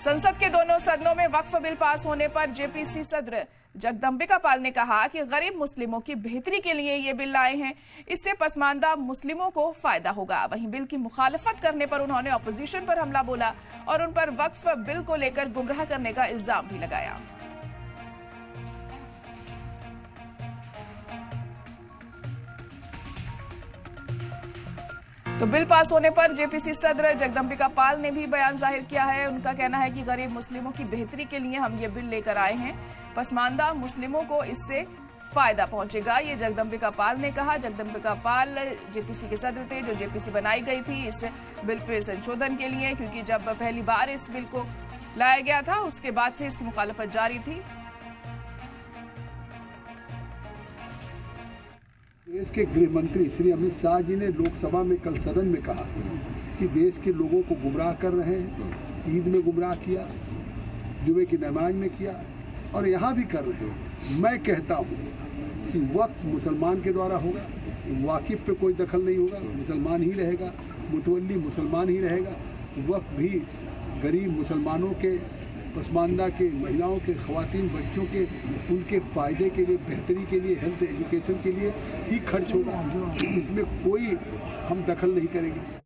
संसद के दोनों सदनों में वक्फ बिल पास होने पर जेपीसी सदर जगदंबिका पाल ने कहा कि गरीब मुस्लिमों की बेहतरी के लिए ये बिल लाए हैं। इससे पसमानदा मुस्लिमों को फायदा होगा। वहीं बिल की मुखालफत करने पर उन्होंने अपोजिशन पर हमला बोला और उन पर वक्फ बिल को लेकर गुमराह करने का इल्जाम भी लगाया। तो बिल पास होने पर जेपीसी सदर जगदंबिका पाल ने भी बयान जाहिर किया है। उनका कहना है कि गरीब मुस्लिमों की बेहतरी के लिए हम ये बिल लेकर आए हैं। पसमानदा मुस्लिमों को इससे फायदा पहुंचेगा, ये जगदंबिका पाल ने कहा। जगदंबिका पाल जेपीसी के सदर थे जो जेपीसी बनाई गई थी इस बिल पे संशोधन के लिए, क्योंकि जब पहली बार इस बिल को लाया गया था उसके बाद से इसकी मुखालफत जारी थी। देश के गृह मंत्री श्री अमित शाह जी ने लोकसभा में कल सदन में कहा कि देश के लोगों को गुमराह कर रहे हैं। ईद में गुमराह किया, जुमे की नमाज में किया और यहाँ भी कर रहे हैं। मैं कहता हूँ कि वक्त मुसलमान के द्वारा होगा, वाकिफ पे कोई दखल नहीं होगा, मुसलमान ही रहेगा, मुतवल्ली मुसलमान ही रहेगा। वक्त भी गरीब मुसलमानों के, पसमानदा के, महिलाओं के, ख़वातीन, बच्चों के, उनके फ़ायदे के लिए, बेहतरी के लिए, हेल्थ एजुकेशन के लिए ही खर्च होगा। इसमें कोई हम दखल नहीं करेंगे।